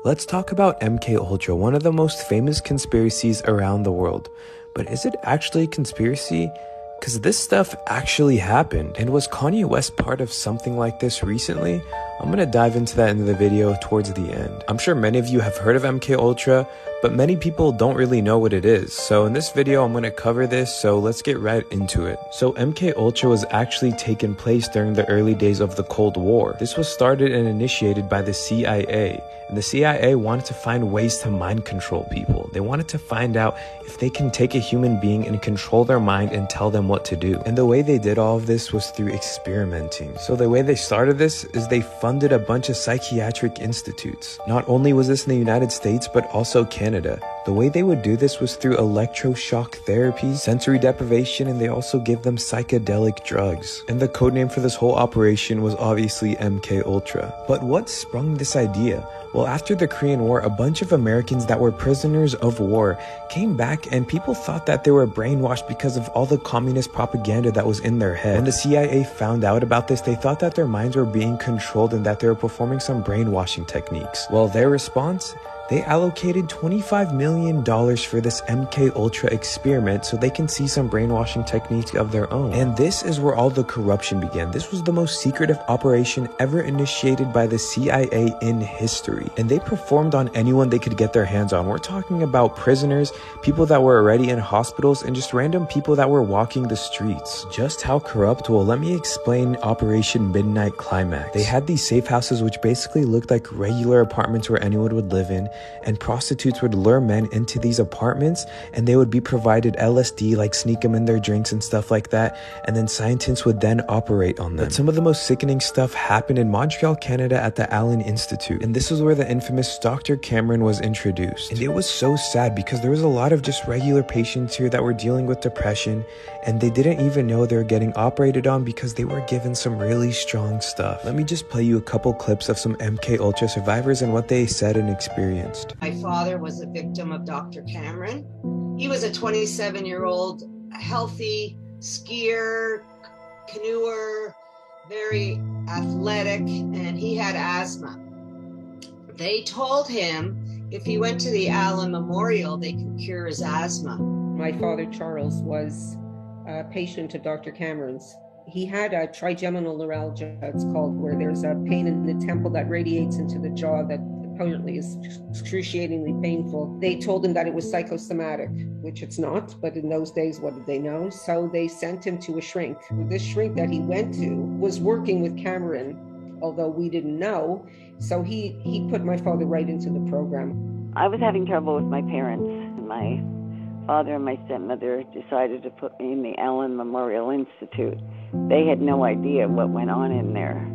Let's talk about MK Ultra, one of the most famous conspiracies around the world. But is it actually a conspiracy? Because this stuff actually happened. And was Kanye West part of something like this recently? I'm gonna dive into that in the video towards the end. I'm sure many of you have heard of MK Ultra, but many people don't really know what it is. So in this video, I'm gonna cover this, so let's get right into it. So MK Ultra was actually taking place during the early days of the Cold War. This was started and initiated by the CIA. And the CIA wanted to find ways to mind control people. They wanted to find out if they can take a human being and control their mind and tell them what to do. And the way they did all of this was through experimenting. So the way they started this is they funded a bunch of psychiatric institutes. Not only was this in the United States, but also Canada. The way they would do this was through electroshock therapy, sensory deprivation, and they also give them psychedelic drugs. And the codename for this whole operation was obviously MK Ultra. But what sprung this idea? Well, after the Korean War, a bunch of Americans that were prisoners of war came back, and people thought that they were brainwashed because of all the communist propaganda that was in their head. When the CIA found out about this, they thought that their minds were being controlled and that they were performing some brainwashing techniques. Well, their response? They allocated $25 million for this MK Ultra experiment so they can see some brainwashing techniques of their own. And this is where all the corruption began. This was the most secretive operation ever initiated by the CIA in history. And they performed on anyone they could get their hands on. We're talking about prisoners, people that were already in hospitals, and just random people that were walking the streets. Just how corrupt? Well, let me explain Operation Midnight Climax. They had these safe houses which basically looked like regular apartments where anyone would live in. And prostitutes would lure men into these apartments, and they would be provided LSD, like sneak them in their drinks and stuff like that, and then scientists would then operate on them. But some of the most sickening stuff happened in Montreal, Canada at the Allen Institute, and this is where the infamous Dr. Cameron was introduced. And it was so sad because there was a lot of just regular patients here that were dealing with depression, and they didn't even know they were getting operated on because they were given some really strong stuff. Let me just play you a couple clips of some MK Ultra survivors and what they said and experienced. My father was a victim of Dr. Cameron. He was a 27-year-old healthy skier, canoeer, very athletic, and he had asthma. They told him if he went to the Allen Memorial, they could cure his asthma. My father, Charles, was a patient of Dr. Cameron's. He had a trigeminal neuralgia, it's called, where there's a pain in the temple that radiates into the jaw that apparently is excruciatingly painful. They told him that it was psychosomatic, which it's not, but in those days, what did they know? So they sent him to a shrink. This shrink that he went to was working with Cameron, although we didn't know. So he put my father right into the program. I was having trouble with my parents, and my father and my stepmother decided to put me in the Allen Memorial Institute. They had no idea what went on in there.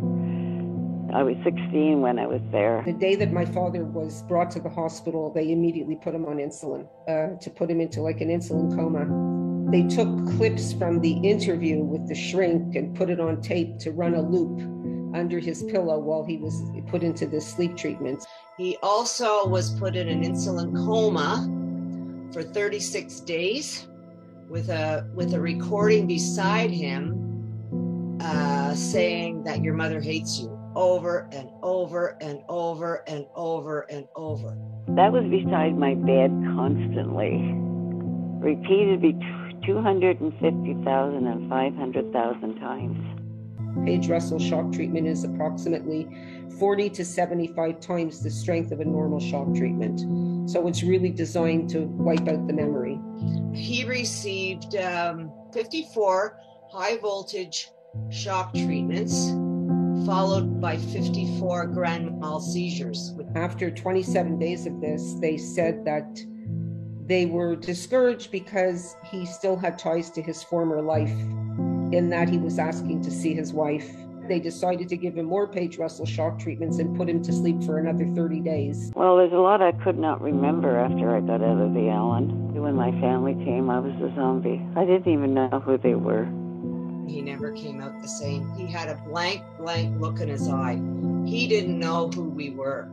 I was 16 when I was there. The day that my father was brought to the hospital, they immediately put him on insulin, to put him into like an insulin coma. They took clips from the interview with the shrink and put it on tape to run a loop under his pillow while he was put into this sleep treatment. He also was put in an insulin coma for 36 days with a recording beside him saying that your mother hates you. Over and over and over and over and over. That was beside my bed constantly, repeated 250,000 and 500,000 times. Page Russell shock treatment is approximately 40 to 75 times the strength of a normal shock treatment. So it's really designed to wipe out the memory. He received 54 high voltage shock treatments, followed by 54 grand mal seizures. After 27 days of this, they said that they were discouraged because he still had ties to his former life, in that he was asking to see his wife. They decided to give him more Page Russell shock treatments and put him to sleep for another 30 days. Well, there's a lot I could not remember after I got out of the Allen. When my family came, I was a zombie. I didn't even know who they were. He never came out the same. He had a blank look in his eye. He didn't know who we were.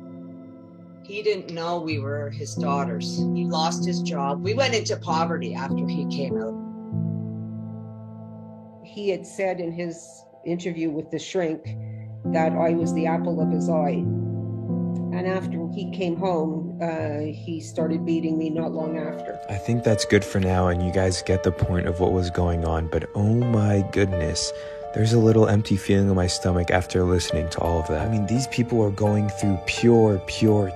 He didn't know we were his daughters. He lost his job. We went into poverty after he came out. He had said in his interview with the shrink that I was the apple of his eye. And after he came home, he started beating me not long after. I think that's good for now, and you guys get the point of what was going on, but oh my goodness, there's a little empty feeling in my stomach after listening to all of that. I mean, these people are going through pure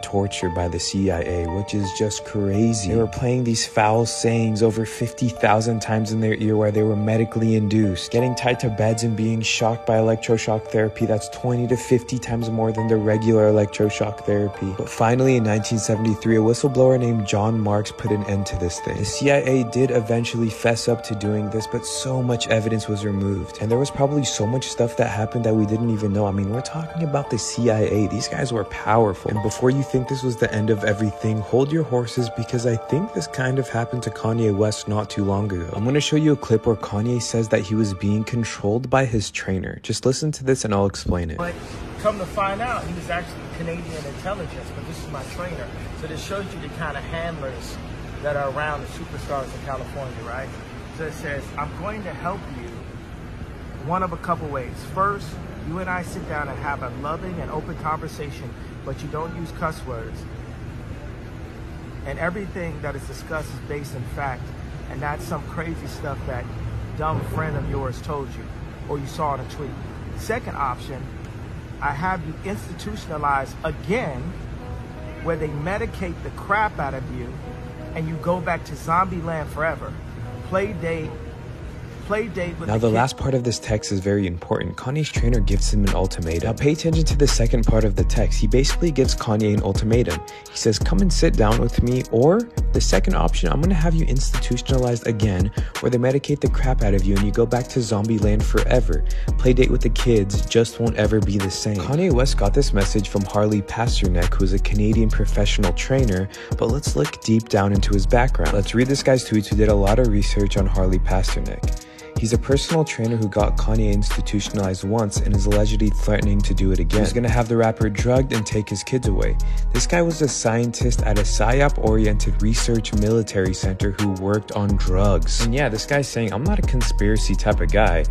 torture by the CIA, which is just crazy. They were playing these foul sayings over 50,000 times in their ear while they were medically induced, getting tied to beds and being shocked by electroshock therapy that's 20 to 50 times more than the regular electroshock therapy. But finally, in 1973, a whistleblower named John Marks put an end to this thing. The CIA did eventually fess up to doing this, but so much evidence was removed, and there was probably so much stuff that happened that we didn't even know. I mean, we're talking about the CIA. These guys were powerful. And before you think this was the end of everything, hold your horses, because I think this kind of happened to Kanye West not too long ago. I'm going to show you a clip where Kanye says that he was being controlled by his trainer. Just listen to this and I'll explain it. But come to find out, he was actually Canadian intelligence, but this is my trainer. So this shows you the kind of handlers that are around the superstars in California, right? So it says, I'm going to help you one of a couple ways. First, you and I sit down and have a loving and open conversation, but you don't use cuss words. And everything that is discussed is based in fact, and not some crazy stuff that dumb friend of yours told you, or you saw in a tweet. Second option, I have you institutionalized again, where they medicate the crap out of you, and you go back to zombie land forever. Play date with now, the last part of this text is very important. Kanye's trainer gives him an ultimatum. Now, pay attention to the second part of the text. He basically gives Kanye an ultimatum. He says, come and sit down with me, or the second option, I'm going to have you institutionalized again, where they medicate the crap out of you and you go back to zombie land forever. Play date with the kids just won't ever be the same. Kanye West got this message from Harley Pasternak, who is a Canadian professional trainer, but let's look deep down into his background. Let's read this guy's tweets, who did a lot of research on Harley Pasternak. He's a personal trainer who got Kanye institutionalized once and is allegedly threatening to do it again. He's gonna have the rapper drugged and take his kids away. This guy was a scientist at a PSYOP-oriented research military center who worked on drugs. And yeah, this guy's saying, I'm not a conspiracy type of guy,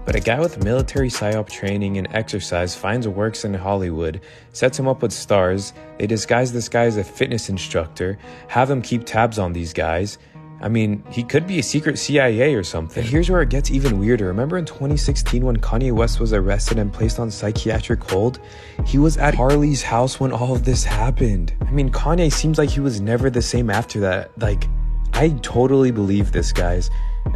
but a guy with military PSYOP training and exercise finds works in Hollywood, sets him up with stars, they disguise this guy as a fitness instructor, have him keep tabs on these guys. I mean, he could be a secret CIA or something. And here's where it gets even weirder. Remember in 2016 when Kanye West was arrested and placed on psychiatric hold? He was at Harley's house when all of this happened. I mean, Kanye seems like he was never the same after that. Like, I totally believe this, guys.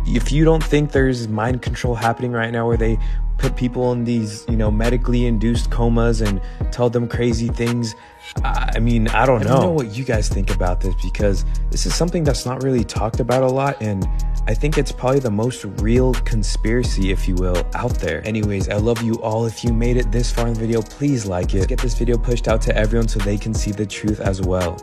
If you don't think there's mind control happening right now where they put people in these, medically induced comas and tell them crazy things, I mean, I don't know what you guys think about this, because this is something that's not really talked about a lot, and I think it's probably the most real conspiracy, if you will, out there. Anyways, I love you all. If you made it this far in the video, please like it. Get this video pushed out to everyone so they can see the truth as well.